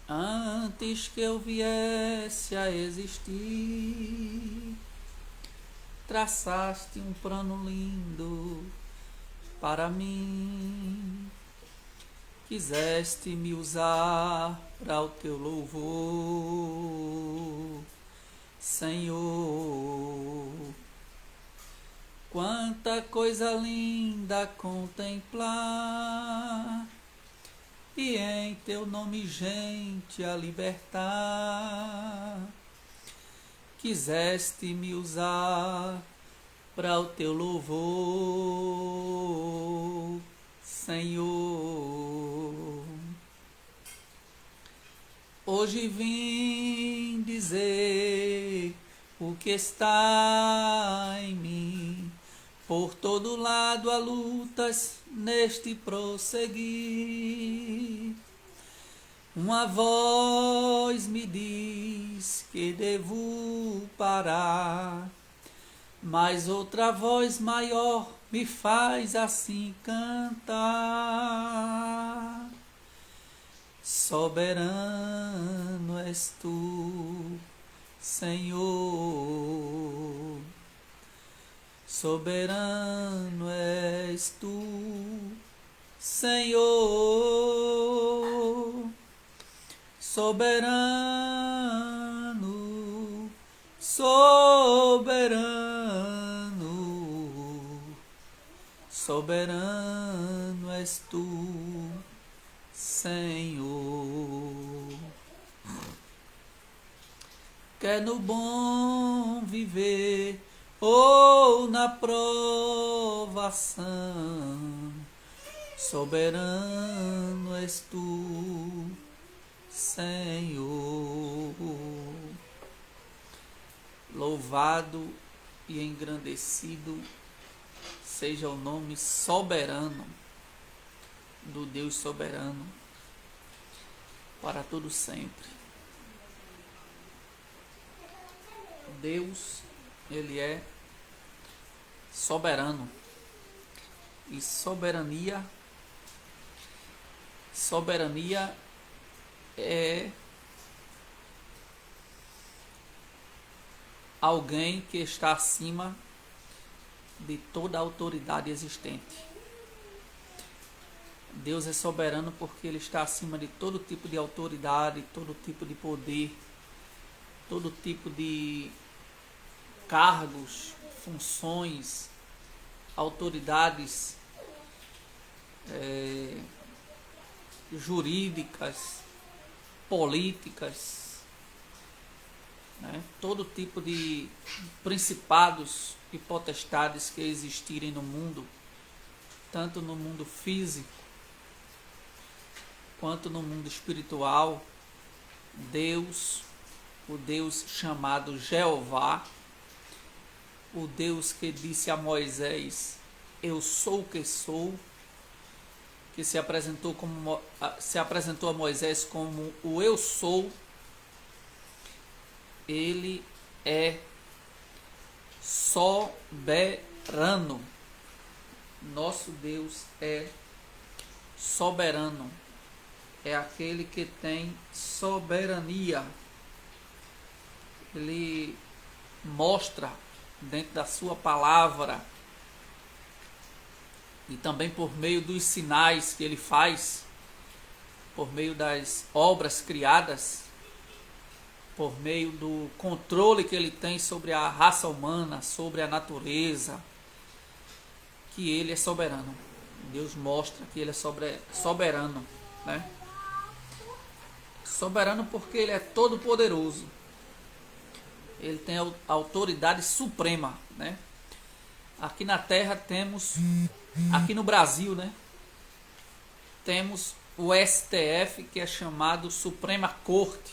Antes que eu viesse a existir, traçaste um plano lindo para mim. Quiseste me usar para o teu louvor, Senhor. Quanta coisa linda a contemplar, e em teu nome gente a libertar. Quiseste me usar para o teu louvor, Senhor. Hoje vim dizer o que está em mim. Por todo lado há lutas neste prosseguir. Uma voz me diz que devo parar, mas outra voz maior me faz assim cantar. Soberano és tu, Senhor. Soberano és tu, Senhor. Soberano, soberano, soberano és tu, Senhor. Quer no bom viver ou na provação, soberano és tu, Senhor. Louvado e engrandecido seja o nome soberano do Deus soberano para todo sempre. Deus, ele é soberano, e soberania é alguém que está acima de toda a autoridade existente. Deus é soberano porque ele está acima de todo tipo de autoridade, todo tipo de poder, todo tipo de cargos, funções, autoridades jurídicas, políticas, né? Todo tipo de principados e potestades que existirem no mundo, tanto no mundo físico quanto no mundo espiritual. Deus, o Deus chamado Jeová, o Deus que disse a Moisés: eu sou o que sou, que se apresentou a Moisés como o eu sou, ele é soberano. Nosso Deus é soberano, é aquele que tem soberania. Ele mostra dentro da sua palavra e também por meio dos sinais que ele faz, por meio das obras criadas, por meio do controle que ele tem sobre a raça humana, sobre a natureza, que ele é soberano. Deus mostra que ele é soberano, né? Soberano porque ele é todo poderoso. Ele tem a autoridade suprema, né? Aqui na Terra temos, aqui no Brasil, né? Temos o STF, que é chamado Suprema Corte,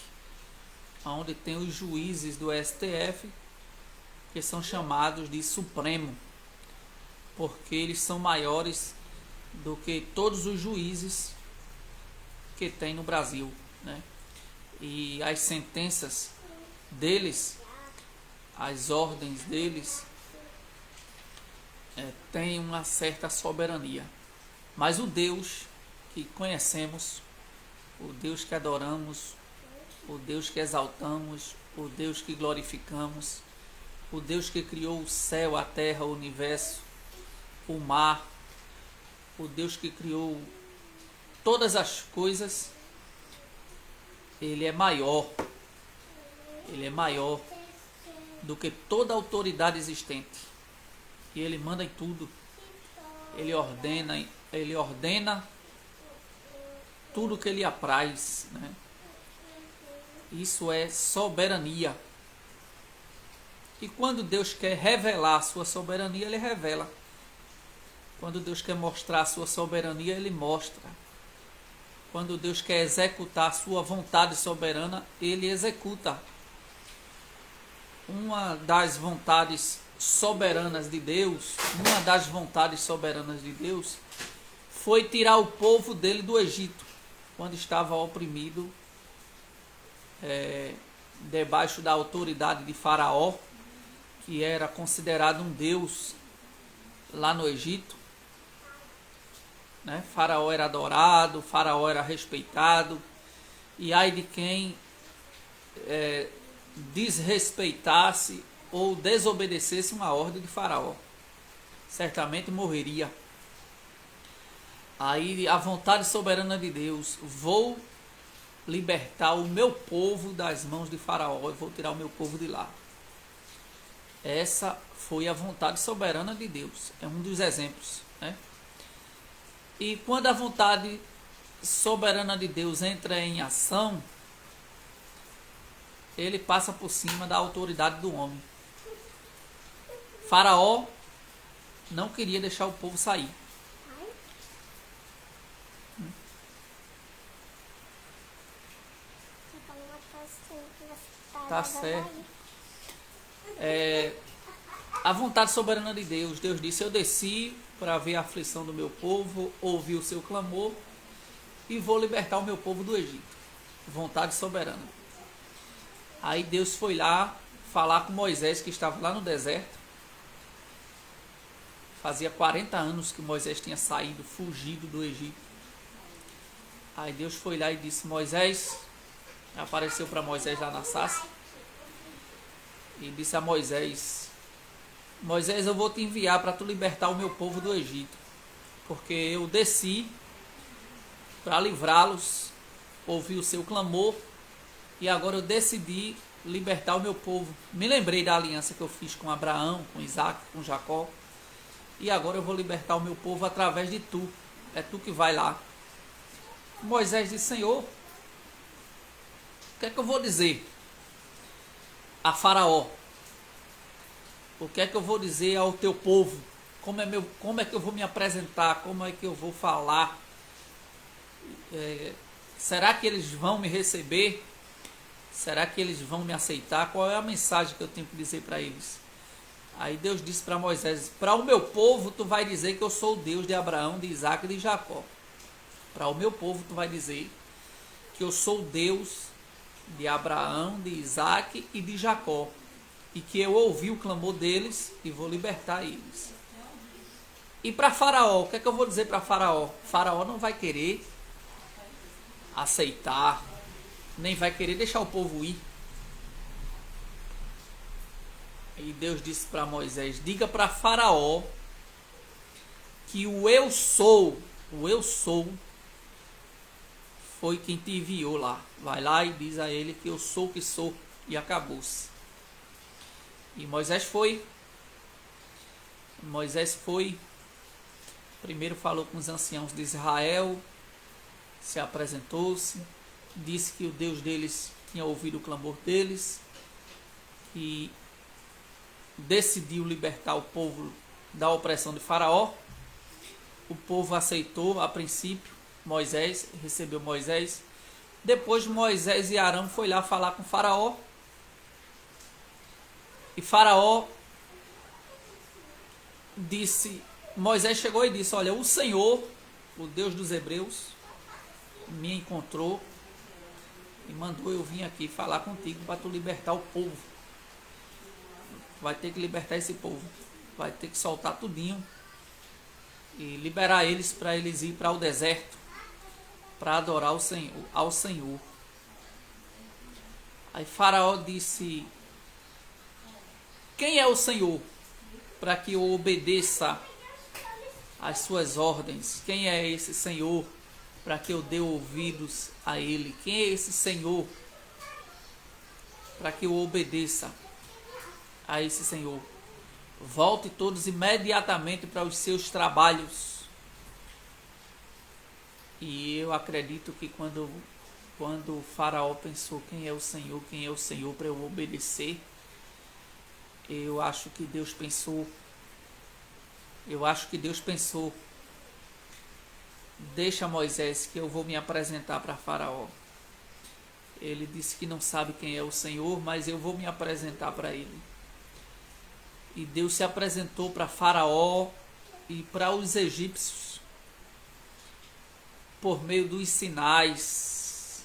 onde tem os juízes do STF, que são chamados de Supremo, porque eles são maiores do que todos os juízes que tem no Brasil, né? E as sentenças deles, as ordens deles, têm uma certa soberania. Mas o Deus que conhecemos, o Deus que adoramos, o Deus que exaltamos, o Deus que glorificamos, o Deus que criou o céu, a terra, o universo, o mar, o Deus que criou todas as coisas. Ele é maior do que toda autoridade existente. E ele manda em tudo. Ele ordena tudo que lhe apraz, né? Isso é soberania. E quando Deus quer revelar a sua soberania, ele revela. Quando Deus quer mostrar a sua soberania, ele mostra. Quando Deus quer executar a sua vontade soberana, ele executa. Uma das vontades soberanas de Deus, foi tirar o povo dele do Egito, quando estava oprimido, debaixo da autoridade de Faraó, que era considerado um deus lá no Egito, né? Faraó era adorado, Faraó era respeitado, e ai de quem desrespeitasse ou desobedecesse uma ordem de Faraó, certamente morreria. Aí a vontade soberana de Deus: vou libertar o meu povo das mãos de Faraó, eu vou tirar o meu povo de lá. Essa foi a vontade soberana de Deus, é um dos exemplos, né? E quando a vontade soberana de Deus entra em ação, ele passa por cima da autoridade do homem. Faraó não queria deixar o povo sair. Tá certo. A vontade soberana de Deus. Deus disse: eu desci para ver a aflição do meu povo, ouvir o seu clamor e vou libertar o meu povo do Egito. Vontade soberana. Aí Deus foi lá falar com Moisés, que estava lá no deserto. Fazia 40 anos que Moisés tinha saído, fugido do Egito. Aí Deus foi lá e disse: Moisés, apareceu para Moisés lá na sarça e disse a Moisés: Moisés, eu vou te enviar para tu libertar o meu povo do Egito, porque eu desci para livrá-los, ouvi o seu clamor, e agora eu decidi libertar o meu povo. Me lembrei da aliança que eu fiz com Abraão, com Isaac, com Jacó, e agora eu vou libertar o meu povo através de tu. É tu que vai lá. Moisés disse: Senhor, o que é que eu vou dizer a Faraó? O que é que eu vou dizer ao teu povo? Como é que eu vou me apresentar? Como é que eu vou falar? Será que eles vão me receber? Será que eles vão me aceitar? Qual é a mensagem que eu tenho que dizer para eles? Aí Deus disse para Moisés: para o meu povo tu vai dizer que eu sou o Deus de Abraão, de Isaac e de Jacó. Para o meu povo tu vai dizer que eu sou o Deus de Abraão, de Isaac e de Jacó, e que eu ouvi o clamor deles e vou libertar eles. E para Faraó, o que é que eu vou dizer para Faraó? Faraó não vai querer aceitar, nem vai querer deixar o povo ir. E Deus disse para Moisés: diga para Faraó que o eu sou foi quem te enviou lá. Vai lá e diz a ele que eu sou o que sou, e acabou-se. E Moisés foi. Primeiro falou com os anciãos de Israel, se apresentou-se, disse que o Deus deles tinha ouvido o clamor deles e decidiu libertar o povo da opressão de Faraó. O povo aceitou a princípio Moisés, recebeu Moisés. Depois Moisés e Arão foi lá falar com Faraó. E Faraó disse, Moisés chegou e disse: olha, o Senhor, o Deus dos Hebreus, me encontrou e mandou eu vir aqui falar contigo para tu libertar o povo. Vai ter que libertar esse povo, vai ter que soltar tudinho e liberar eles para eles ir para o deserto para adorar ao Senhor. Aí Faraó disse: quem é o Senhor para que eu obedeça às suas ordens? Quem é esse Senhor para que eu dê ouvidos a ele? Quem é esse Senhor para que eu obedeça a esse Senhor? Volte todos imediatamente para os seus trabalhos. E eu acredito que quando o Faraó pensou: quem é o Senhor para eu obedecer? Eu acho que Deus pensou, deixa Moisés que eu vou me apresentar para Faraó. Ele disse que não sabe quem é o Senhor, mas eu vou me apresentar para ele. E Deus se apresentou para Faraó e para os egípcios por meio dos sinais.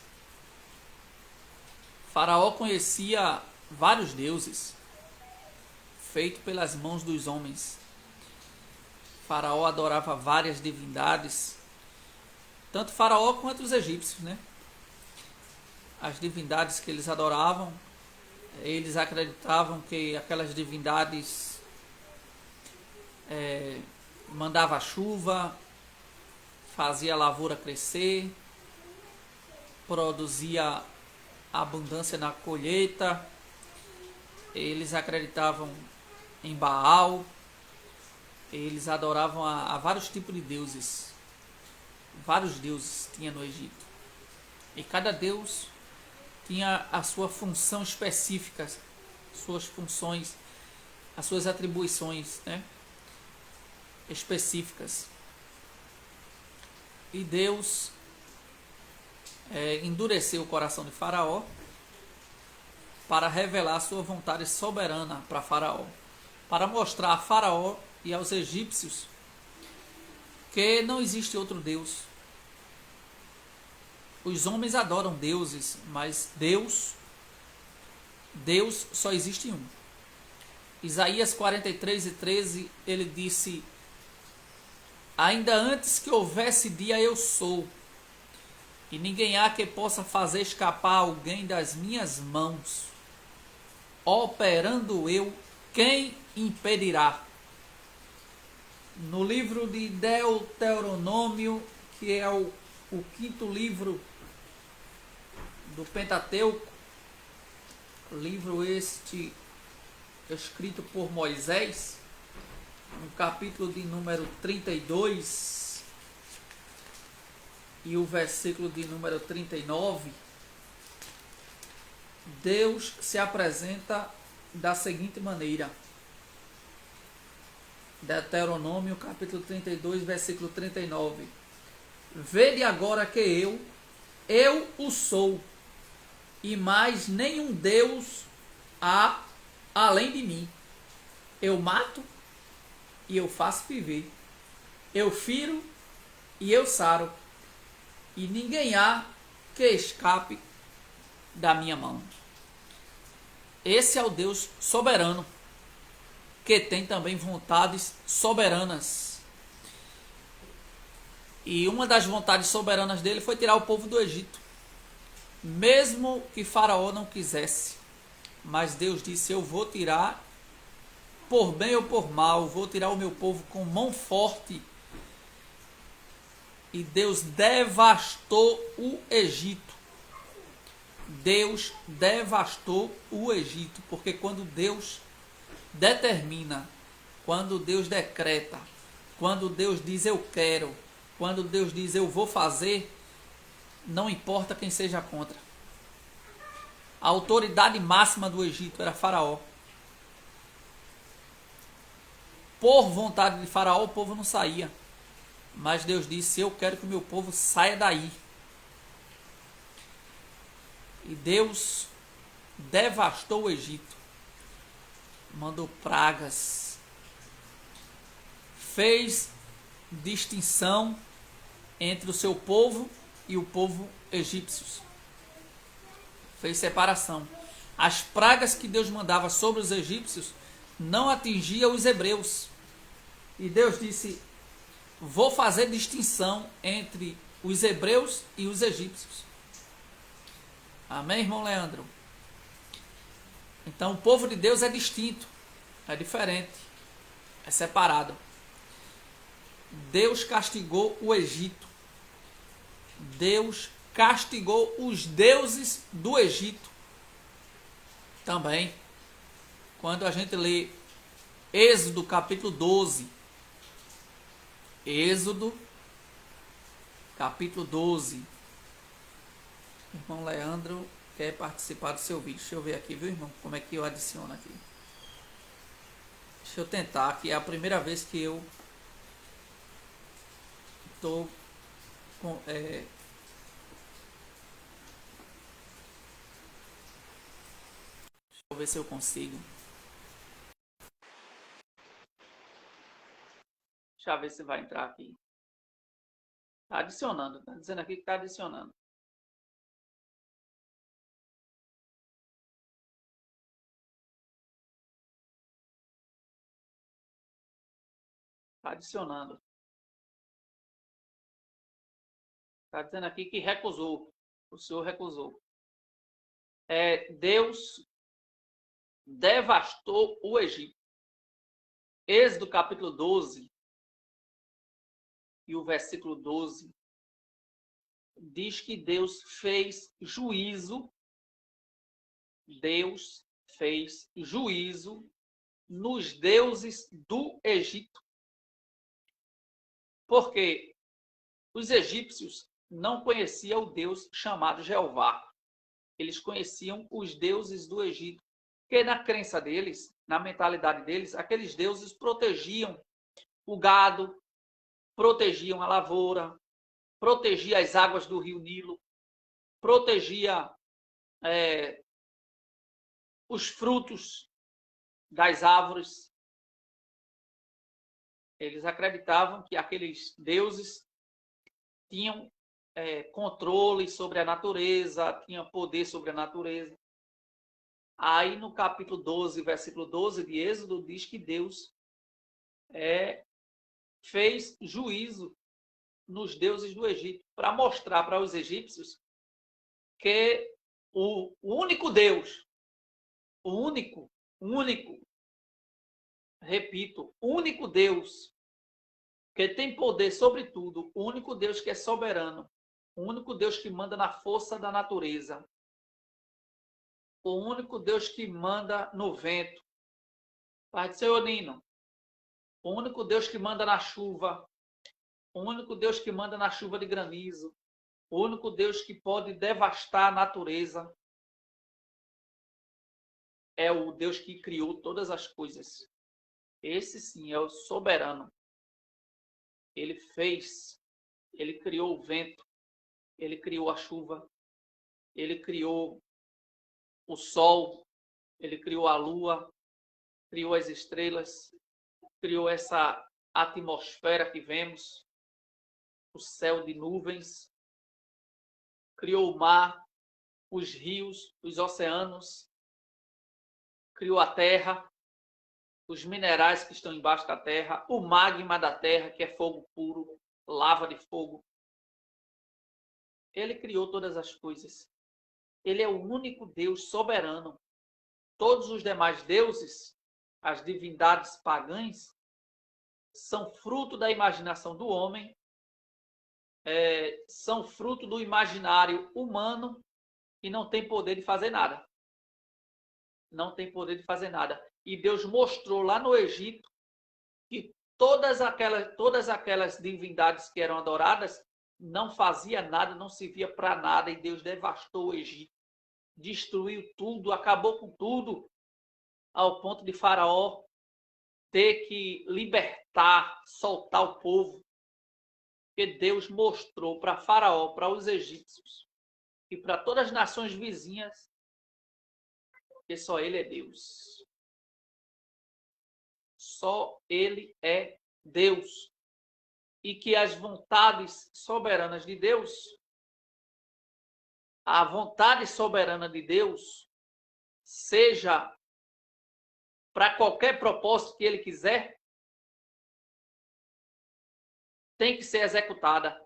Faraó conhecia vários deuses feito pelas mãos dos homens. Faraó adorava várias divindades, tanto Faraó quanto os egípcios, né? As divindades que eles adoravam, eles acreditavam que aquelas divindades mandavam chuva, fazia a lavoura crescer, produzia abundância na colheita. Eles acreditavam em Baal, eles adoravam a vários tipos de deuses. Vários deuses tinha no Egito. E cada deus tinha a sua função específica, suas funções, as suas atribuições, né, específicas. E Deus endureceu o coração de Faraó para revelar a sua vontade soberana para Faraó, para mostrar a Faraó e aos egípcios que não existe outro Deus. Os homens adoram deuses, mas Deus só existe um. Isaías 43:13, ele disse: ainda antes que houvesse dia eu sou, e ninguém há que possa fazer escapar alguém das minhas mãos. Operando eu, quem impedirá? No livro de Deuteronômio, que é o quinto livro do Pentateuco, livro este escrito por Moisés, no capítulo de número 32 e o versículo de número 39, Deus se apresenta da seguinte maneira. Deuteronômio capítulo 32, versículo 39. Vede agora que eu o sou, e mais nenhum Deus há além de mim. Eu mato e eu faço viver. Eu firo e eu saro. E ninguém há que escape da minha mão. Esse é o Deus soberano, que tem também vontades soberanas. E uma das vontades soberanas dele foi tirar o povo do Egito. Mesmo que Faraó não quisesse. Mas Deus disse: eu vou tirar, por bem ou por mal, vou tirar o meu povo com mão forte. E Deus devastou o Egito. Deus devastou o Egito, porque quando Deus determina, quando Deus decreta, quando Deus diz eu quero, quando Deus diz eu vou fazer, não importa quem seja contra. A autoridade máxima do Egito era Faraó. Por vontade de Faraó, o povo não saía. Mas Deus disse: eu quero que o meu povo saia daí. E Deus devastou o Egito. Mandou pragas. Fez distinção entre o seu povo e o povo egípcio. Fez separação. As pragas que Deus mandava sobre os egípcios não atingiam os hebreus. E Deus disse: vou fazer distinção entre os hebreus e os egípcios. Amém, irmão Leandro? Então o povo de Deus é distinto, é diferente, é separado. Deus castigou o Egito. Deus castigou os deuses do Egito também. Quando a gente lê Êxodo capítulo 12, Êxodo capítulo 12, irmão Leandro quer participar do seu vídeo. Deixa eu ver aqui, viu, irmão, como é que eu adiciono aqui. Deixa eu tentar, que é a primeira vez que eu tô com, deixa eu ver se eu consigo. Deixa eu ver se vai entrar aqui. Tá adicionando, tá dizendo aqui que tá adicionando. Tá adicionando. Tá dizendo aqui que recusou. O senhor recusou. Deus devastou o Egito. Êxodo capítulo 12 e o versículo 12 diz que Deus fez juízo. Deus fez juízo nos deuses do Egito. Porque os egípcios não conheciam o Deus chamado Jeová. Eles conheciam os deuses do Egito. Porque na crença deles, na mentalidade deles, aqueles deuses protegiam o gado, protegiam a lavoura, protegiam as águas do rio Nilo, protegia os frutos das árvores. Eles acreditavam que aqueles deuses tinham controle sobre a natureza, tinham poder sobre a natureza. Aí no capítulo 12, versículo 12 de Êxodo, diz que Deus fez juízo nos deuses do Egito, para mostrar para os egípcios que o único Deus, o único, repito, único Deus que tem poder sobre tudo, o único Deus que é soberano, o único Deus que manda na força da natureza, o único Deus que manda no vento, Pai do Senhor Nino, o único Deus que manda na chuva, o único Deus que manda na chuva de granizo, o único Deus que pode devastar a natureza, é o Deus que criou todas as coisas. Esse sim é o soberano. Ele fez, ele criou o vento, ele criou a chuva, ele criou o sol, ele criou a lua, criou as estrelas, criou essa atmosfera que vemos, o céu de nuvens, criou o mar, os rios, os oceanos, criou a terra, os minerais que estão embaixo da terra, o magma da terra, que é fogo puro, lava de fogo. Ele criou todas as coisas. Ele é o único Deus soberano. Todos os demais deuses, as divindades pagãs, são fruto da imaginação do homem, são fruto do imaginário humano e não tem poder de fazer nada. Não tem poder de fazer nada. E Deus mostrou lá no Egito que todas aquelas divindades que eram adoradas não fazia nada, não servia para nada, e Deus devastou o Egito, destruiu tudo, acabou com tudo, ao ponto de Faraó ter que libertar, soltar o povo, porque Deus mostrou para Faraó, para os egípcios e para todas as nações vizinhas que só Ele é Deus. Só Ele é Deus. E que as vontades soberanas de Deus, a vontade soberana de Deus, seja para qualquer propósito que Ele quiser, tem que ser executada.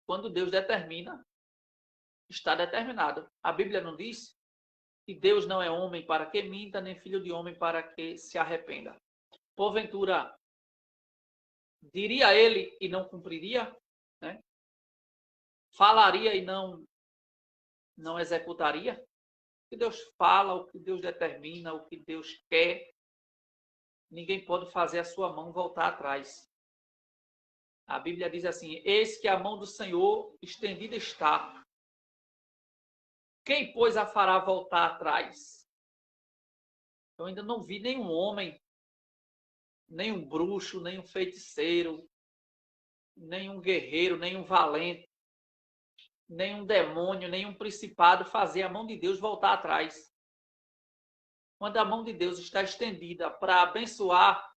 Quando Deus determina, está determinado. A Bíblia não diz E Deus não é homem para que minta, nem filho de homem para que se arrependa. Porventura, diria ele e não cumpriria? Né? Falaria e não executaria? O que Deus fala, o que Deus determina, o que Deus quer, ninguém pode fazer a sua mão voltar atrás. A Bíblia diz assim: eis que a mão do Senhor estendida está. Quem, pois, a fará voltar atrás? Eu ainda não vi nenhum homem, nenhum bruxo, nenhum feiticeiro, nenhum guerreiro, nenhum valente, nenhum demônio, nenhum principado fazer a mão de Deus voltar atrás. Quando a mão de Deus está estendida para abençoar,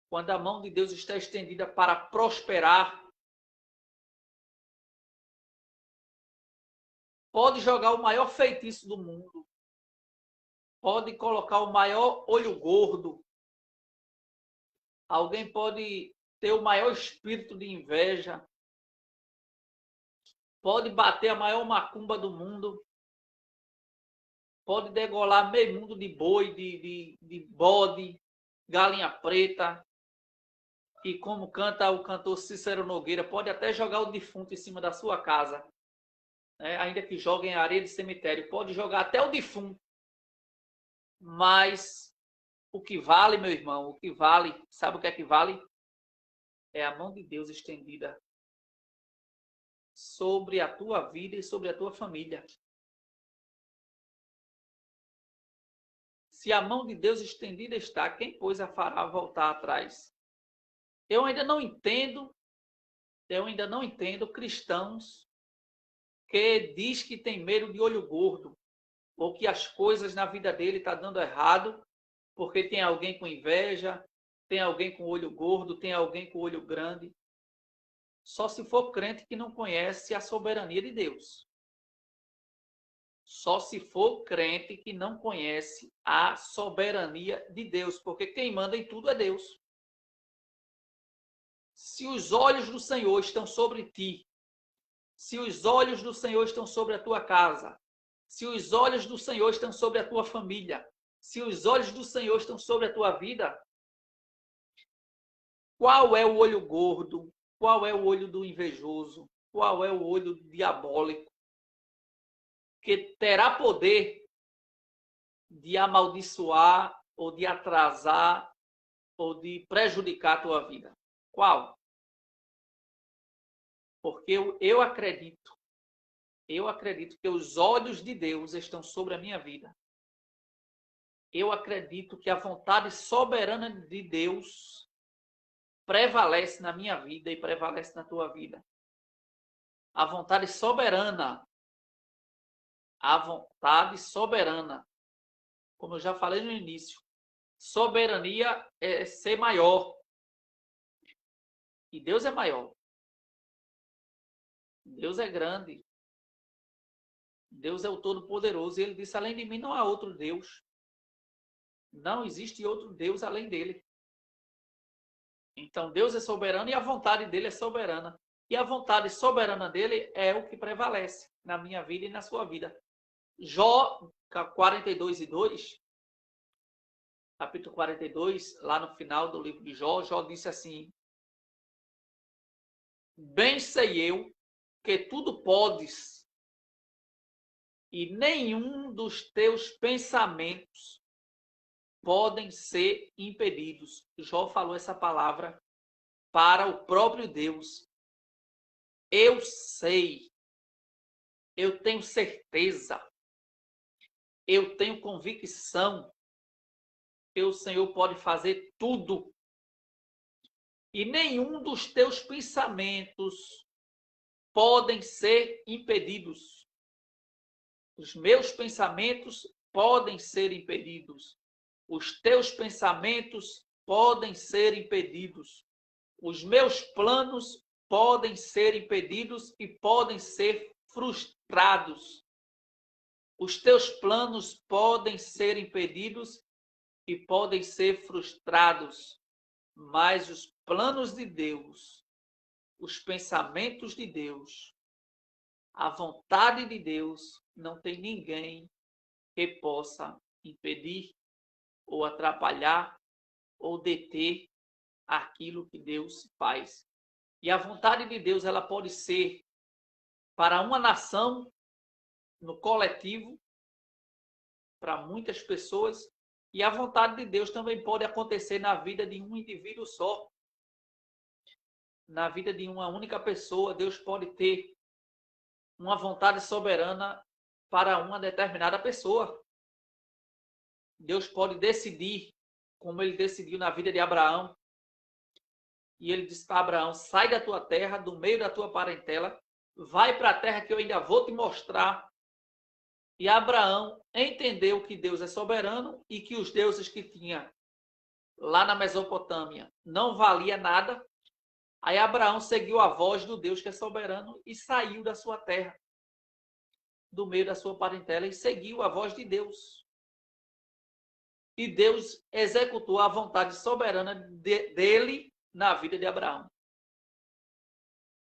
quando a mão de Deus está estendida para prosperar, pode jogar o maior feitiço do mundo, pode colocar o maior olho gordo, alguém pode ter o maior espírito de inveja, pode bater a maior macumba do mundo, pode degolar meio mundo de boi, de bode, galinha preta, e como canta o cantor Cícero Nogueira, pode até jogar o defunto em cima da sua casa, né? Ainda que jogue em areia de cemitério, pode jogar até o defunto, mas o que vale, meu irmão, o que vale, sabe o que é que vale? É a mão de Deus estendida sobre a tua vida e sobre a tua família. Se a mão de Deus estendida está, quem, pois, a fará voltar atrás? Eu ainda não entendo cristãos que diz que tem medo de olho gordo, ou que as coisas na vida dele estão dando errado, porque tem alguém com inveja, tem alguém com olho gordo, tem alguém com olho grande. Só se for crente que não conhece a soberania de Deus. Só se for crente que não conhece a soberania de Deus, porque quem manda em tudo é Deus. Se os olhos do Senhor estão sobre ti, se os olhos do Senhor estão sobre a tua casa, se os olhos do Senhor estão sobre a tua família, se os olhos do Senhor estão sobre a tua vida, qual é o olho gordo? Qual é o olho do invejoso? Qual é o olho diabólico que terá poder de amaldiçoar ou de atrasar ou de prejudicar a tua vida? Qual? Porque eu acredito que os olhos de Deus estão sobre a minha vida. Eu acredito que a vontade soberana de Deus prevalece na minha vida e prevalece na tua vida. A vontade soberana. A vontade soberana. Como eu já falei no início, soberania é ser maior. E Deus é maior. Deus é grande. Deus é o Todo-Poderoso. E ele disse, além de mim não há outro Deus. Não existe outro Deus além dele. Então Deus é soberano e a vontade dele é soberana. E a vontade soberana dele é o que prevalece na minha vida e na sua vida. Jó 42:2, capítulo 42, lá no final do livro de Jó, Jó disse assim: bem sei eu que tudo podes, e nenhum dos teus pensamentos podem ser impedidos. Jó falou essa palavra para o próprio Deus. Eu sei, eu tenho certeza, eu tenho convicção que o Senhor pode fazer tudo. E nenhum dos teus pensamentos podem ser impedidos. Os meus pensamentos podem ser impedidos. Os teus pensamentos podem ser impedidos. Os meus planos podem ser impedidos e podem ser frustrados. Os teus planos podem ser impedidos e podem ser frustrados. Mas os planos de Deus, os pensamentos de Deus, a vontade de Deus, não tem ninguém que possa impedir ou atrapalhar ou deter aquilo que Deus faz. E a vontade de Deus, ela pode ser para uma nação, no coletivo, para muitas pessoas, e a vontade de Deus também pode acontecer na vida de um indivíduo só. Na vida de uma única pessoa, Deus pode ter uma vontade soberana para uma determinada pessoa. Deus pode decidir, como ele decidiu na vida de Abraão. E ele disse para Abraão: sai da tua terra, do meio da tua parentela, vai para a terra que eu ainda vou te mostrar. E Abraão entendeu que Deus é soberano e que os deuses que tinha lá na Mesopotâmia não valia nada. Aí Abraão seguiu a voz do Deus que é soberano e saiu da sua terra, do meio da sua parentela, e seguiu a voz de Deus. E Deus executou a vontade soberana dele na vida de Abraão.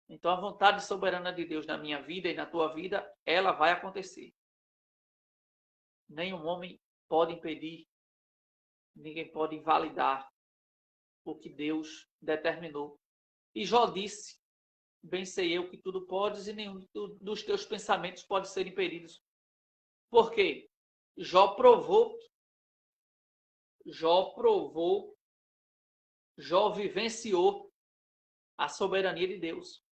Então, a vontade soberana de Deus na minha vida e na tua vida, ela vai acontecer. Nenhum homem pode impedir, ninguém pode invalidar o que Deus determinou. E Jó disse: bem sei eu que tudo podes e nenhum dos teus pensamentos pode ser impedidos. Por quê? Jó vivenciou a soberania de Deus.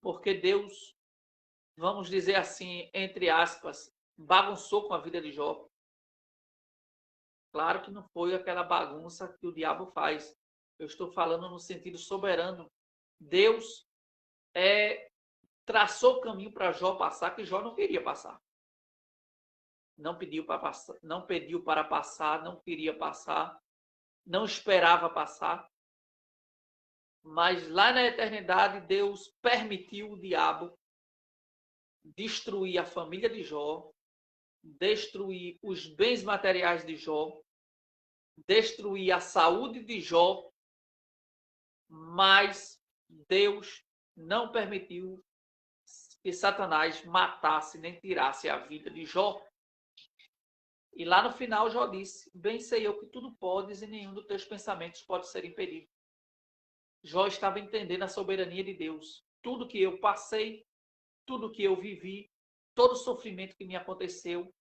Porque Deus, vamos dizer assim, entre aspas, bagunçou com a vida de Jó. Claro que não foi aquela bagunça que o diabo faz. Eu estou falando no sentido soberano. Deus traçou o caminho para Jó passar, que Jó não queria passar. Não pediu para passar, não pediu para passar, não queria passar, não esperava passar. Mas lá na eternidade, Deus permitiu o diabo destruir a família de Jó, destruir os bens materiais de Jó, destruir a saúde de Jó, mas Deus não permitiu que Satanás matasse nem tirasse a vida de Jó. E lá no final Jó disse: bem sei eu que tudo podes e nenhum dos teus pensamentos pode ser impedido. Jó estava entendendo a soberania de Deus. Tudo que eu passei, tudo que eu vivi, todo o sofrimento que me aconteceu,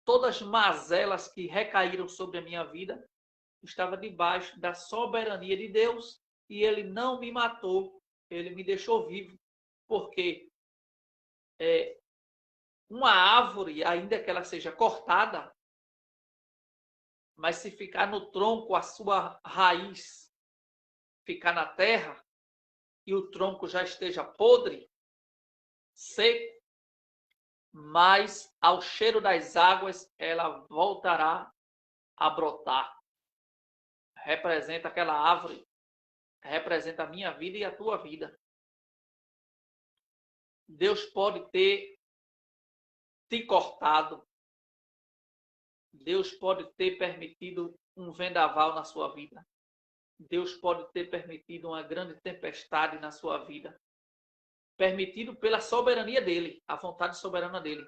todas as mazelas que recaíram sobre a minha vida, estava debaixo da soberania de Deus, e ele não me matou, ele me deixou vivo, porque uma árvore, ainda que ela seja cortada, mas se ficar no tronco, a sua raiz ficar na terra, e o tronco já esteja podre, seco, mas ao cheiro das águas ela voltará a brotar. Representa aquela árvore, representa a minha vida e a tua vida. Deus pode ter te cortado. Deus pode ter permitido um vendaval na sua vida. Deus pode ter permitido uma grande tempestade na sua vida. Permitido pela soberania dele, a vontade soberana dele.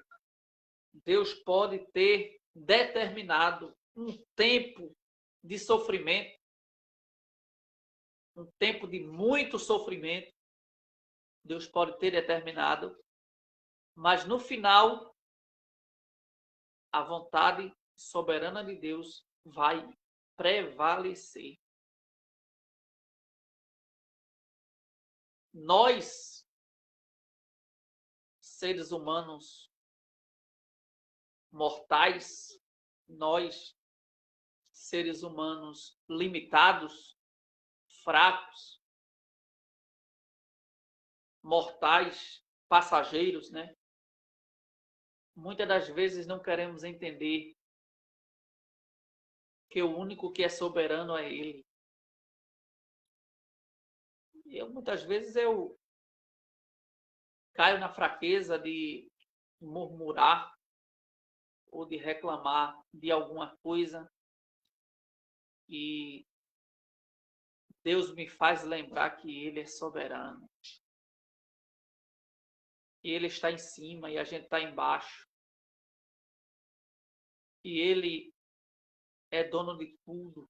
Deus pode ter determinado um tempo de sofrimento, um tempo de muito sofrimento. Deus pode ter determinado, mas no final, a vontade soberana de Deus vai prevalecer. Nós, seres humanos mortais, nós, seres humanos limitados, fracos, mortais, passageiros, né? Muitas das vezes não queremos entender que o único que é soberano é Ele. Muitas vezes eu caio na fraqueza de murmurar ou de reclamar de alguma coisa, e Deus me faz lembrar que Ele é soberano. E Ele está em cima e a gente está embaixo. que Ele é dono de tudo,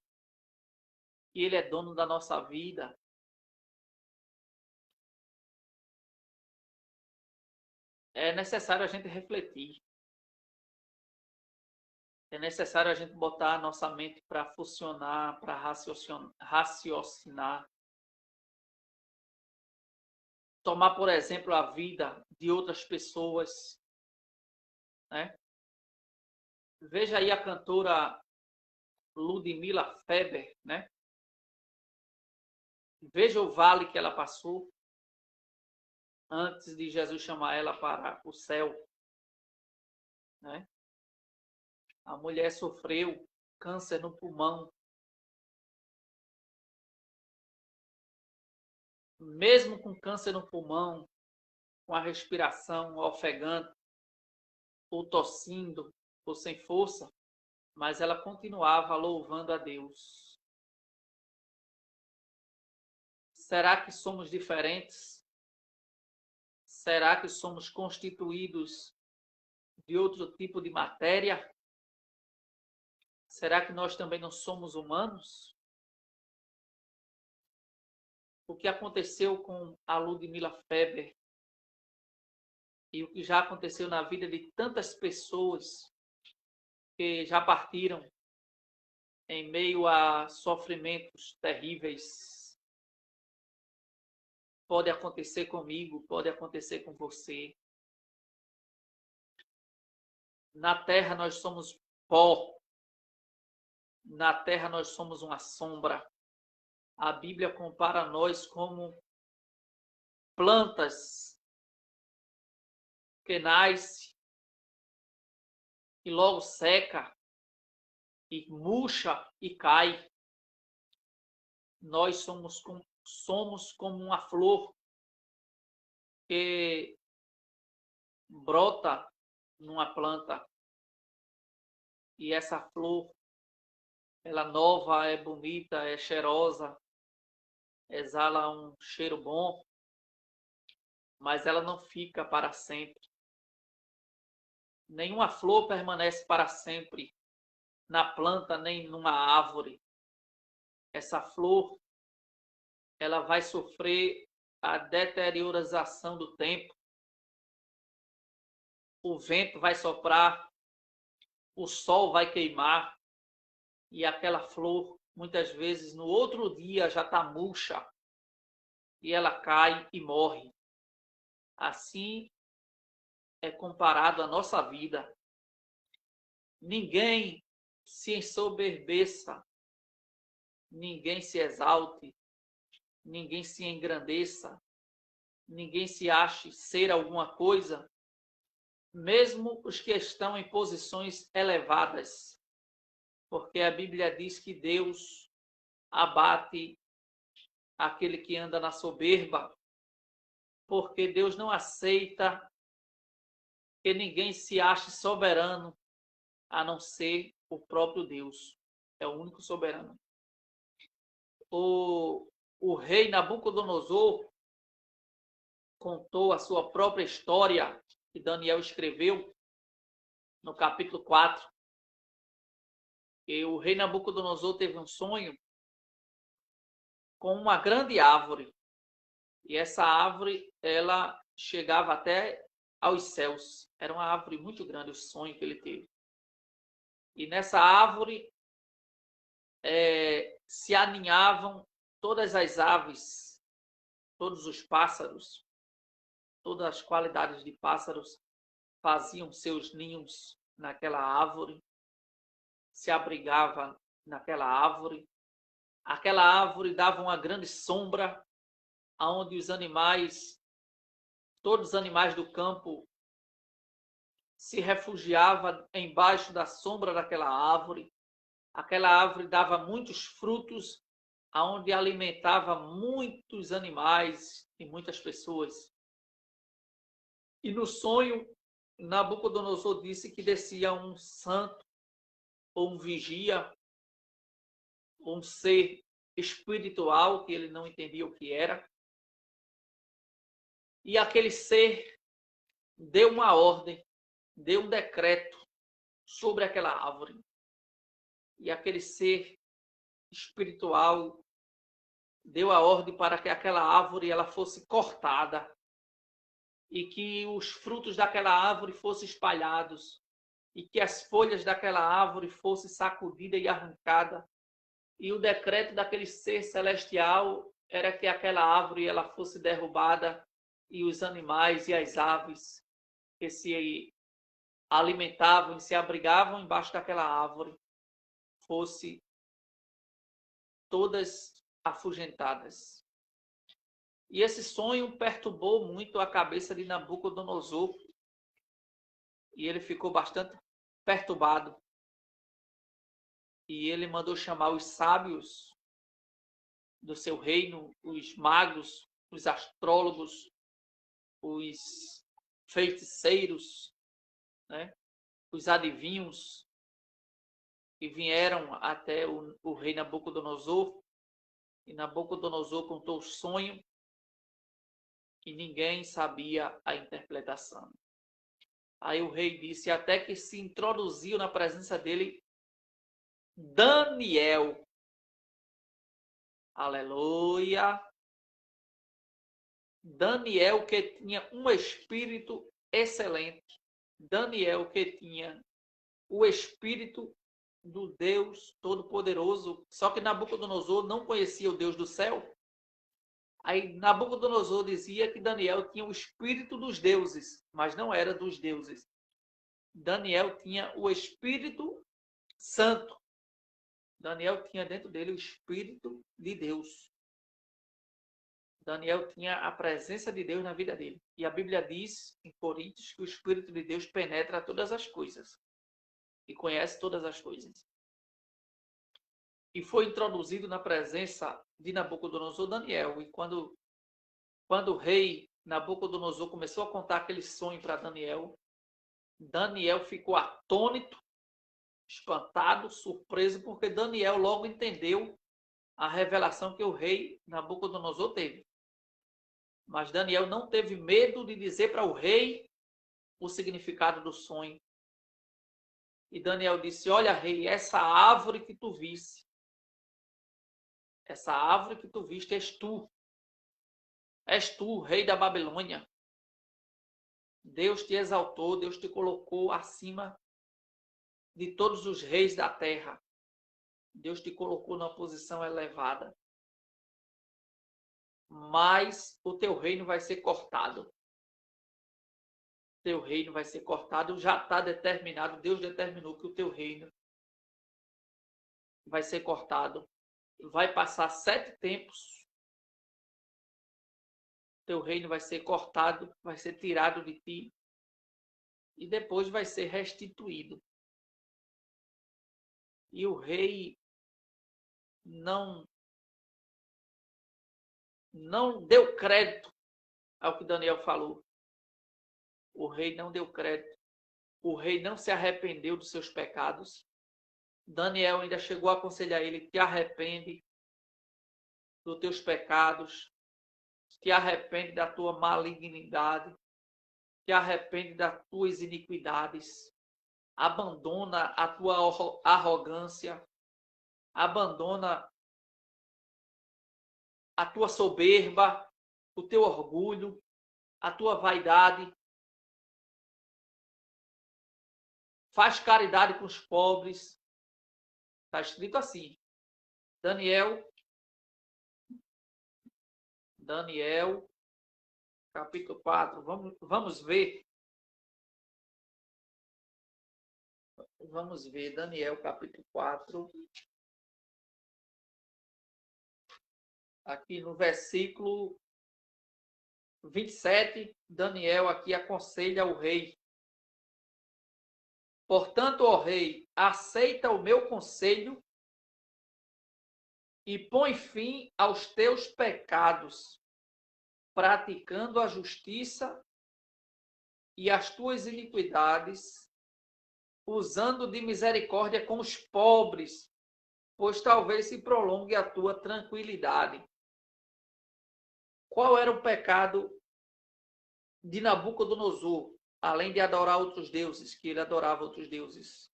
que Ele é dono da nossa vida, é necessário a gente refletir. É necessário a gente botar a nossa mente para funcionar, para raciocinar. Tomar, por exemplo, a vida de outras pessoas, né? Veja aí a cantora Ludmilla Feber, né? Veja o vale que ela passou antes de Jesus chamar ela para o céu, né? A mulher sofreu câncer no pulmão. Mesmo com câncer no pulmão, com a respiração ofegante, ou tossindo, ou sem força, mas ela continuava louvando a Deus. Será que somos diferentes? Será que somos constituídos de outro tipo de matéria? Será que nós também não somos humanos? O que aconteceu com a Ludmilla Feber e o que já aconteceu na vida de tantas pessoas que já partiram em meio a sofrimentos terríveis, pode acontecer comigo, pode acontecer com você. Na terra nós somos pó, na terra nós somos uma sombra. A Bíblia compara nós como plantas que nasce e logo seca e murcha e cai. Nós somos como uma flor que brota numa planta e essa flor, ela nova, é bonita, é cheirosa, exala um cheiro bom, mas ela não fica para sempre. Nenhuma flor permanece para sempre na planta nem numa árvore. Essa flor, ela vai sofrer a deteriorização do tempo. O vento vai soprar, o sol vai queimar e aquela flor, muitas vezes, no outro dia já está murcha e ela cai e morre. Assim é comparado à nossa vida. Ninguém se ensoberbeça, ninguém se exalte, ninguém se engrandeça, ninguém se ache ser alguma coisa, mesmo os que estão em posições elevadas, porque a Bíblia diz que Deus abate aquele que anda na soberba, porque Deus não aceita que ninguém se ache soberano, a não ser o próprio Deus. É o único soberano. O rei Nabucodonosor contou a sua própria história, que Daniel escreveu no capítulo 4. E o rei Nabucodonosor teve um sonho com uma grande árvore. E essa árvore, ela chegava até aos céus. Era uma árvore muito grande, o sonho que ele teve. E nessa árvore se aninhavam todas as aves, todos os pássaros, todas as qualidades de pássaros faziam seus ninhos naquela árvore, se abrigava naquela árvore. Aquela árvore dava uma grande sombra, aonde os animais, todos os animais do campo, se refugiavam embaixo da sombra daquela árvore. Aquela árvore dava muitos frutos, aonde alimentava muitos animais e muitas pessoas. E no sonho, Nabucodonosor disse que descia um santo, ou um vigia, ou um ser espiritual, que ele não entendia o que era. E aquele ser deu uma ordem, deu um decreto sobre aquela árvore. E aquele ser espiritual deu a ordem para que aquela árvore ela fosse cortada e que os frutos daquela árvore fossem espalhados e que as folhas daquela árvore fossem sacudidas e arrancadas. E o decreto daquele ser celestial era que aquela árvore ela fosse derrubada e os animais e as aves que se alimentavam e se abrigavam embaixo daquela árvore fossem todas afugentadas. E esse sonho perturbou muito a cabeça de Nabucodonosor e ele ficou bastante perturbado. E ele mandou chamar os sábios do seu reino, os magos, os astrólogos, os feiticeiros, né? Os adivinhos, que vieram até o rei Nabucodonosor. E Nabucodonosor contou o sonho e ninguém sabia a interpretação. Aí o rei disse, até que se introduziu na presença dele Daniel. Aleluia! Daniel que tinha um espírito excelente. Daniel que tinha o espírito do Deus Todo-Poderoso. Só que Nabucodonosor não conhecia o Deus do céu. Aí Nabucodonosor dizia que Daniel tinha o espírito dos deuses, mas não era dos deuses. Daniel tinha o Espírito Santo. Daniel tinha dentro dele o Espírito de Deus. Daniel tinha a presença de Deus na vida dele. E a Bíblia diz em Coríntios que o Espírito de Deus penetra todas as coisas e conhece todas as coisas. E foi introduzido na presença de Nabucodonosor Daniel. E quando o rei Nabucodonosor começou a contar aquele sonho para Daniel, Daniel ficou atônito, espantado, surpreso, porque Daniel logo entendeu a revelação que o rei Nabucodonosor teve. Mas Daniel não teve medo de dizer para o rei o significado do sonho. E Daniel disse, olha rei, essa árvore que tu viste, essa árvore que tu viste és tu, rei da Babilônia. Deus te exaltou, Deus te colocou acima de todos os reis da terra. Deus te colocou numa posição elevada. Mas o teu reino vai ser cortado. Teu reino vai ser cortado, já está determinado, Deus determinou que o teu reino vai ser cortado. Vai passar 7 tempos. Teu reino vai ser cortado, vai ser tirado de ti. E depois vai ser restituído. E o rei não deu crédito ao que Daniel falou. O rei não deu crédito. O rei não se arrependeu dos seus pecados. Daniel ainda chegou a aconselhar ele, te arrepende dos teus pecados, te arrepende da tua malignidade, te arrepende das tuas iniquidades, abandona a tua arrogância, abandona a tua soberba, o teu orgulho, a tua vaidade. Faz caridade com os pobres. Está escrito assim. Daniel, capítulo 4. Vamos ver. Vamos ver. Daniel, capítulo 4. Aqui no versículo 27, Daniel aqui aconselha o rei. Portanto, ó rei, aceita o meu conselho e põe fim aos teus pecados, praticando a justiça e as tuas iniquidades, usando de misericórdia com os pobres, pois talvez se prolongue a tua tranquilidade. Qual era o pecado de Nabucodonosor, além de adorar outros deuses, que ele adorava outros deuses?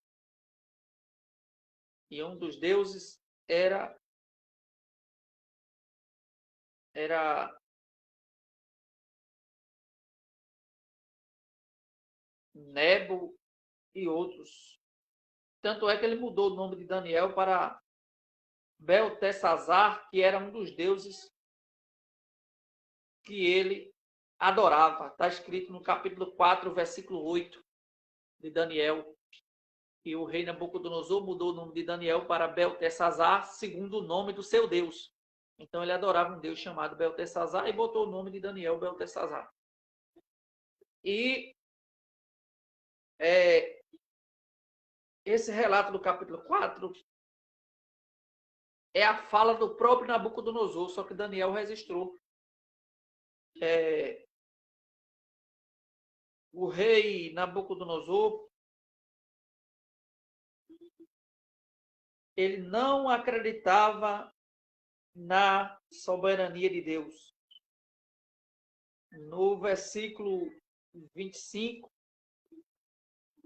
E um dos deuses era Nebo e outros. Tanto é que ele mudou o nome de Daniel para Beltesazar, que era um dos deuses que ele adorava. Está escrito no capítulo 4, versículo 8 de Daniel. E o rei Nabucodonosor mudou o nome de Daniel para Beltesazar, segundo o nome do seu Deus. Então ele adorava um Deus chamado Beltesazar e botou o nome de Daniel Beltesazar. E esse relato do capítulo 4 é a fala do próprio Nabucodonosor, só que Daniel registrou. O rei Nabucodonosor, ele não acreditava na soberania de Deus. No versículo 25,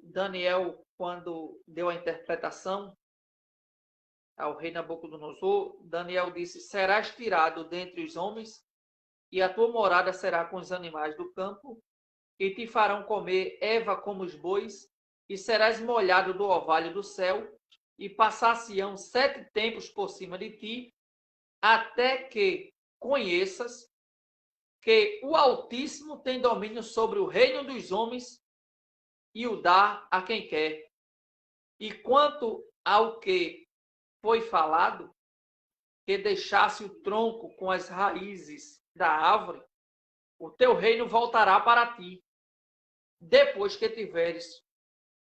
Daniel, quando deu a interpretação ao rei Nabucodonosor, Daniel disse: serás tirado dentre os homens, e a tua morada será com os animais do campo, e te farão comer erva como os bois, e serás molhado do orvalho do céu, e passar-se-ão 7 tempos por cima de ti, até que conheças que o Altíssimo tem domínio sobre o reino dos homens e o dá a quem quer. E quanto ao que foi falado, que deixasse o tronco com as raízes da árvore, o teu reino voltará para ti, depois que tiveres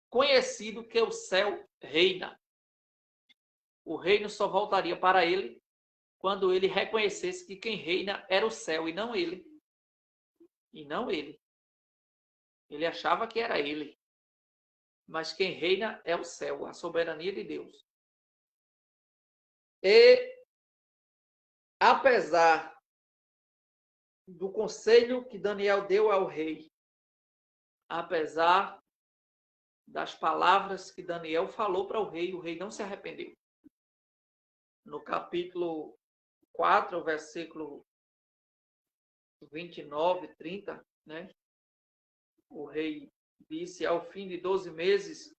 conhecido que o céu reina. O reino só voltaria para ele quando ele reconhecesse que quem reina era o céu e não ele. E não ele. Ele achava que era ele. Mas quem reina é o céu, a soberania de Deus. E, apesar do conselho que Daniel deu ao rei, apesar das palavras que Daniel falou para o rei não se arrependeu. No capítulo 4, versículo 29, 30, né? O rei disse: ao fim de 12 meses,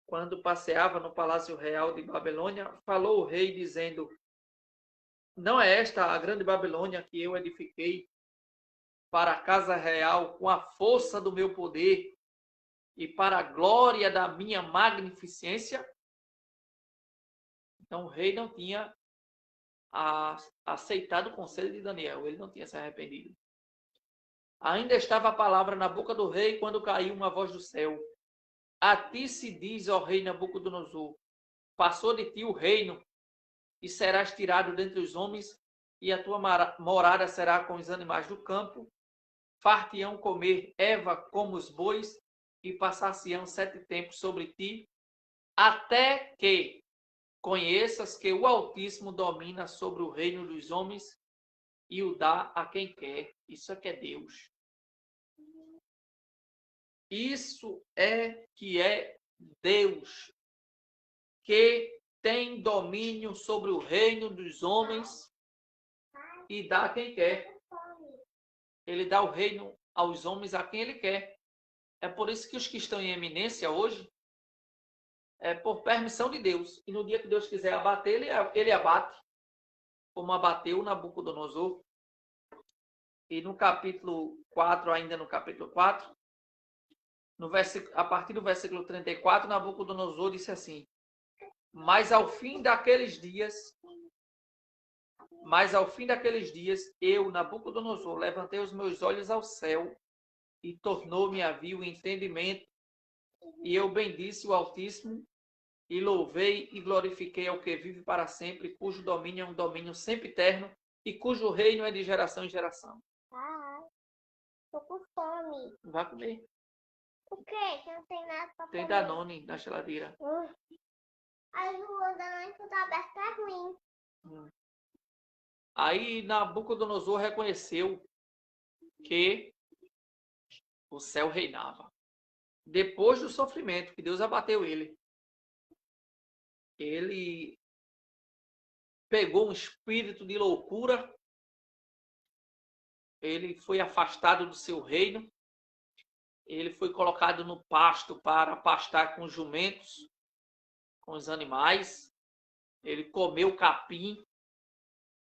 quando passeava no palácio real de Babilônia, falou o rei dizendo: não é esta a grande Babilônia que eu edifiquei para a casa real com a força do meu poder e para a glória da minha magnificência? Então o rei não tinha aceitado o conselho de Daniel, ele não tinha se arrependido. Ainda estava a palavra na boca do rei quando caiu uma voz do céu: a ti se diz, ó rei Nabucodonosor, passou de ti o reino, e serás tirado dentre os homens, e a tua morada será com os animais do campo. Far-te-ão comer erva como os bois, e passar-se-ão 7 tempos sobre ti, até que conheças que o Altíssimo domina sobre o reino dos homens e o dá a quem quer. Isso é que é Deus. Isso é que é Deus, que tem domínio sobre o reino dos homens e dá a quem quer. Ele dá o reino aos homens a quem ele quer. É por isso que os que estão em eminência hoje é por permissão de Deus. E no dia que Deus quiser abater, ele abate, como abateu Nabucodonosor. E no capítulo 4, ainda no capítulo 4, a partir do versículo 34, Nabucodonosor disse assim: Mas ao fim daqueles dias, eu, Nabucodonosor, levantei os meus olhos ao céu e tornou-me a vir o entendimento, e eu bendisse o Altíssimo e louvei e glorifiquei ao que vive para sempre, cujo domínio é um domínio sempre eterno e cujo reino é de geração em geração. Tô com fome. Vai comer. O quê? Que não tem nada pra Tem comer. Danone na geladeira. Aí o Danone que tá aberto é ruim. Aí Nabucodonosor reconheceu que o céu reinava. Depois do sofrimento, que Deus abateu ele. ele pegou um espírito de loucura, ele foi afastado do seu reino, ele foi colocado no pasto para pastar com os jumentos, com os animais, ele comeu capim,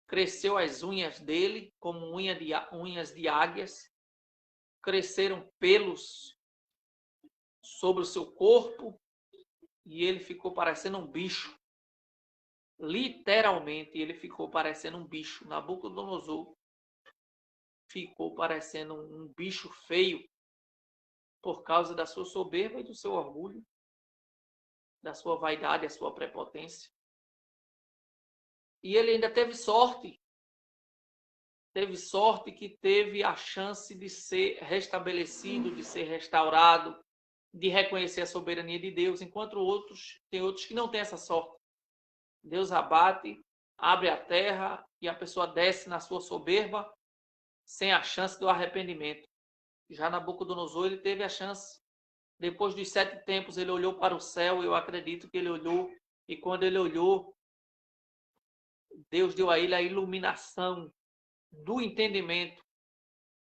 cresceu as unhas dele como unhas de águias, cresceram pelos sobre o seu corpo e ele ficou parecendo um bicho. Literalmente, ele ficou parecendo um bicho. Nabucodonosor ficou parecendo um bicho feio por causa da sua soberba e do seu orgulho, da sua vaidade, da sua prepotência. E ele ainda teve sorte que teve a chance de ser restabelecido, de ser restaurado, de reconhecer a soberania de Deus, enquanto tem outros que não têm essa sorte. Deus abate, abre a terra e a pessoa desce na sua soberba sem a chance do arrependimento. Já Nabucodonosor, ele teve a chance. Depois dos 7 tempos, ele olhou para o céu, eu acredito que ele olhou, e quando ele olhou, Deus deu a ele a iluminação do entendimento,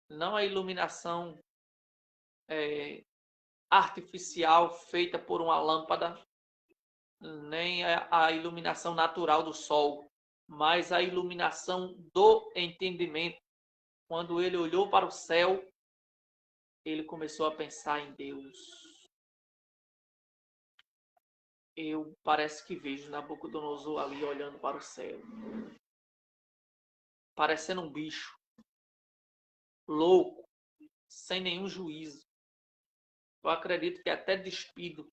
não a iluminação artificial feita por uma lâmpada, nem a iluminação natural do sol, mas a iluminação do entendimento. Quando ele olhou para o céu, ele começou a pensar em Deus. Eu parece que vejo Nabucodonosor ali olhando para o céu, parecendo um bicho, louco, sem nenhum juízo. Eu acredito que até despido,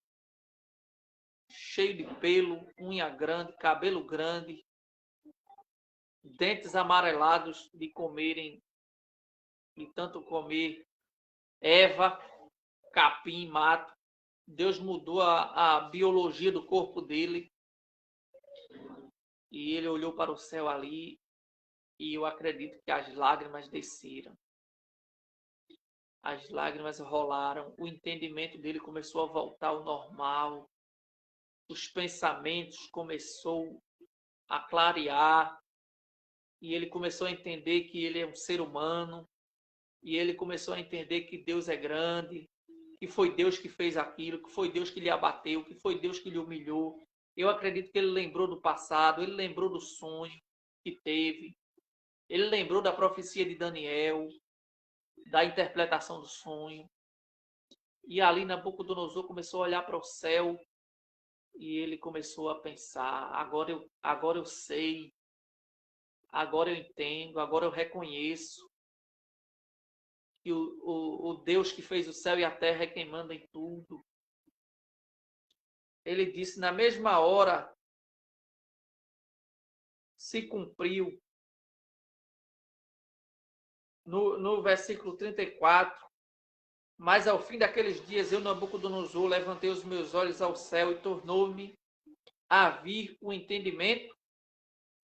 cheio de pelo, unha grande, cabelo grande, dentes amarelados de comerem, de tanto comer erva, capim, mato. Deus mudou a biologia do corpo dele e ele olhou para o céu ali e eu acredito que as lágrimas desceram. As lágrimas rolaram, o entendimento dele começou a voltar ao normal, os pensamentos começou a clarear e ele começou a entender que ele é um ser humano e ele começou a entender que Deus é grande, que foi Deus que fez aquilo, que foi Deus que lhe abateu, que foi Deus que lhe humilhou. Eu acredito que ele lembrou do passado, ele lembrou do sonho que teve, ele lembrou da profecia de Daniel, da interpretação do sonho. E ali Nabucodonosor começou a olhar para o céu e ele começou a pensar, agora eu sei, agora eu entendo, agora eu reconheço que o Deus que fez o céu e a terra é quem manda em tudo. Ele disse, na mesma hora se cumpriu, no versículo 34, mas ao fim daqueles dias eu, Nabucodonosor, levantei os meus olhos ao céu e tornou-me a vir o entendimento.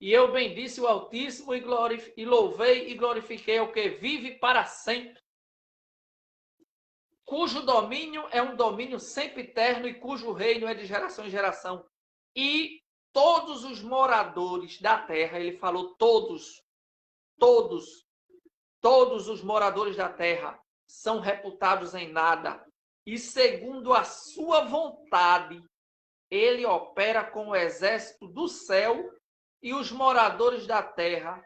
E eu bendisse o Altíssimo e louvei e glorifiquei ao que vive para sempre, cujo domínio é um domínio sempre eterno e cujo reino é de geração em geração. E todos os moradores da terra, ele falou todos os moradores da terra são reputados em nada. E segundo a sua vontade, ele opera com o exército do céu e os moradores da terra.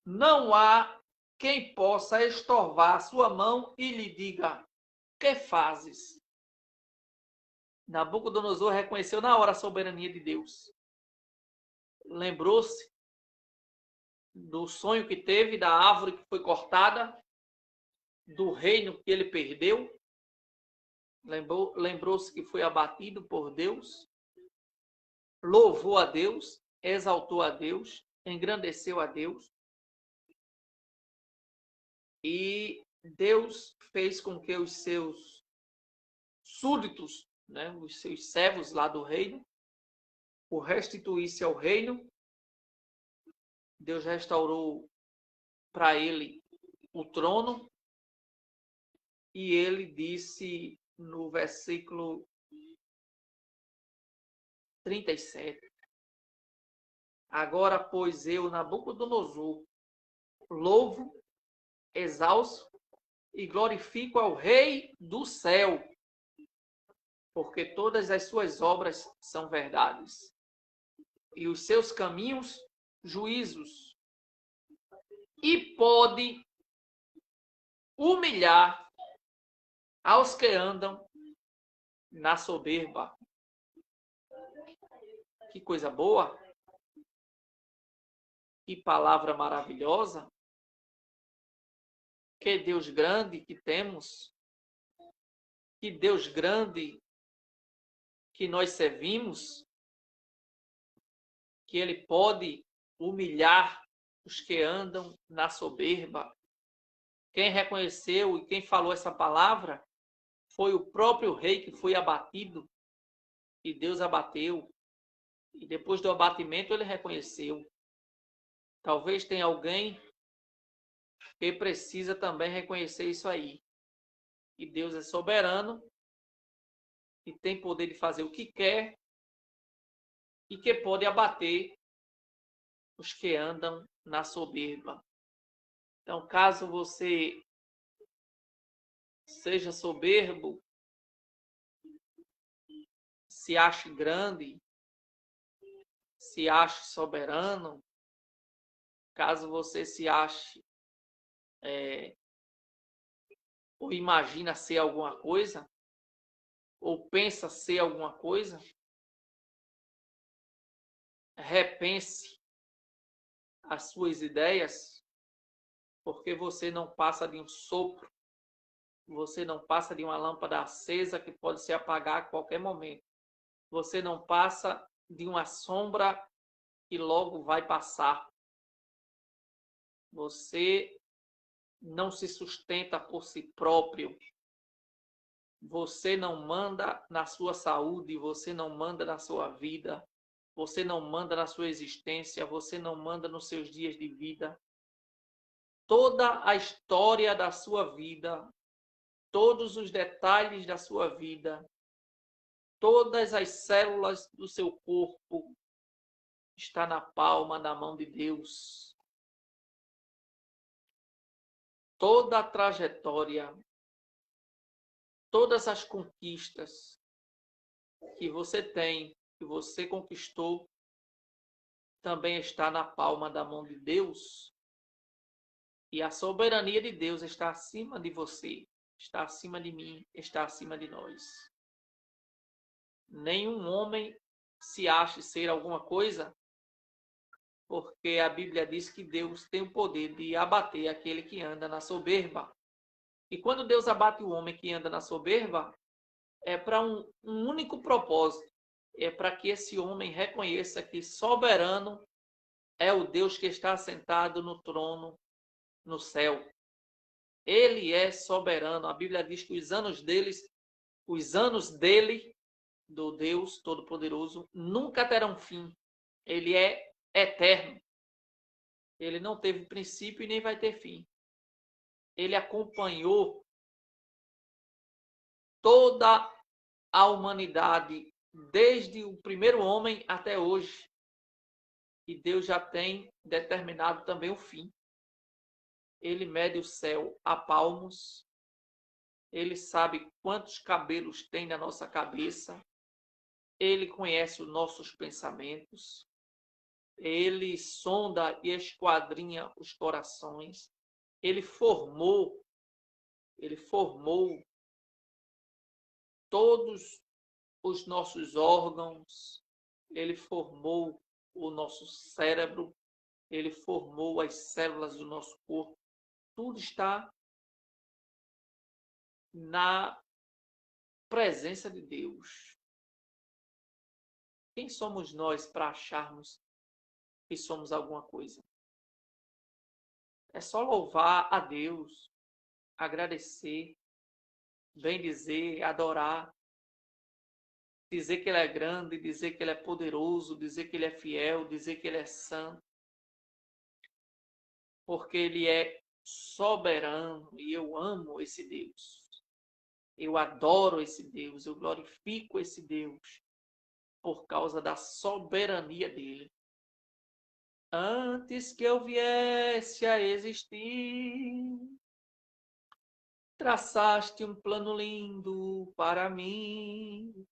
Não há quem possa estorvar a sua mão e lhe diga, que fazes? Nabucodonosor reconheceu na hora a soberania de Deus. Lembrou-se do sonho que teve, da árvore que foi cortada, do reino que ele perdeu. Lembrou-se que foi abatido por Deus. Louvou a Deus, exaltou a Deus, engrandeceu a Deus. E Deus fez com que os seus súditos, né, os seus servos lá do reino, o restituísse ao reino. Deus restaurou para ele o trono. E ele disse no versículo 37. Agora, pois eu, Nabucodonosor, louvo, exalço e glorifico ao Rei do céu, porque todas as suas obras são verdades, e os seus caminhos, juízos, e pode humilhar aos que andam na soberba. Que coisa boa! Que palavra maravilhosa! Que Deus grande que temos! Que Deus grande que nós servimos! Que Ele pode humilhar os que andam na soberba. Quem reconheceu e quem falou essa palavra foi o próprio rei que foi abatido, e Deus abateu. E depois do abatimento ele reconheceu. Talvez tenha alguém que precisa também reconhecer isso aí. Que Deus é soberano e tem poder de fazer o que quer e que pode abater os que andam na soberba. Então, caso você seja soberbo, se ache grande, se ache soberano, caso você se ache ou imagina ser alguma coisa, ou pensa ser alguma coisa, repense as suas ideias, porque você não passa de um sopro, você não passa de uma lâmpada acesa que pode se apagar a qualquer momento. Você não passa de uma sombra que logo vai passar. Você não se sustenta por si próprio. Você não manda na sua saúde, você não manda na sua vida, você não manda na sua existência, você não manda nos seus dias de vida. Toda a história da sua vida, todos os detalhes da sua vida, todas as células do seu corpo está na palma da mão de Deus. Toda a trajetória, todas as conquistas que você tem, que você conquistou, também está na palma da mão de Deus. E a soberania de Deus está acima de você, está acima de mim, está acima de nós. Nenhum homem se ache ser alguma coisa, porque a Bíblia diz que Deus tem o poder de abater aquele que anda na soberba. E quando Deus abate o homem que anda na soberba, é para um único propósito. É para que esse homem reconheça que soberano é o Deus que está sentado no trono no céu. Ele é soberano. A Bíblia diz que os anos dele, do Deus Todo-Poderoso, nunca terão fim. Ele é eterno. Ele não teve princípio e nem vai ter fim. Ele acompanhou toda a humanidade, desde o primeiro homem até hoje. E Deus já tem determinado também o fim. Ele mede o céu a palmos. Ele sabe quantos cabelos tem na nossa cabeça. Ele conhece os nossos pensamentos. Ele sonda e esquadrinha os corações. Ele formou todos os nossos órgãos. Ele formou o nosso cérebro. Ele formou as células do nosso corpo. Tudo está na presença de Deus. Quem somos nós para acharmos que somos alguma coisa? É só louvar a Deus, agradecer, bendizer, adorar, dizer que Ele é grande, dizer que Ele é poderoso, dizer que Ele é fiel, dizer que Ele é santo, porque Ele é soberano e eu amo esse Deus. Eu adoro esse Deus, eu glorifico esse Deus. por causa da soberania dele. Antes que eu viesse a existir, traçaste um plano lindo para mim.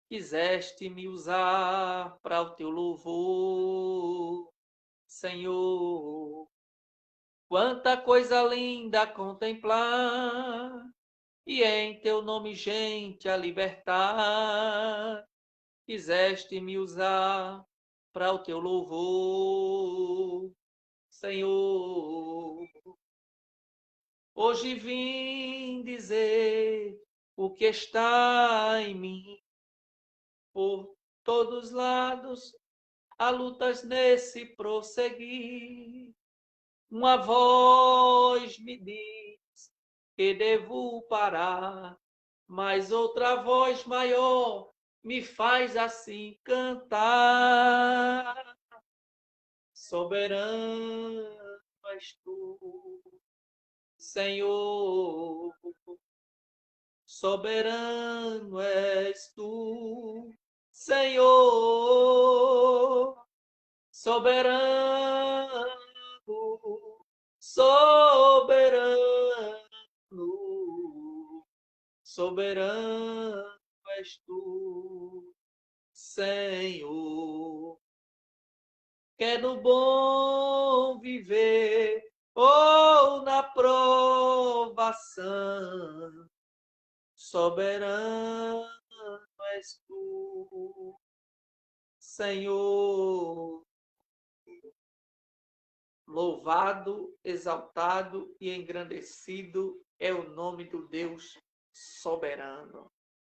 Quiseste me usar para o teu louvor, Senhor. Quanta coisa linda a contemplar, e em teu nome gente a libertar. Quiseste me usar para o teu louvor, Senhor. Hoje vim dizer o que está em mim. Por todos lados há lutas nesse prosseguir. Uma voz me diz que devo parar, mas outra voz maior me faz assim cantar. Soberano és tu, Senhor. Soberano és tu, Senhor. Soberano, soberano, soberano és tu, Senhor. Quer no bom viver ou na provação, soberano és tu, Senhor. Louvado, exaltado e engrandecido é o nome do Deus soberano.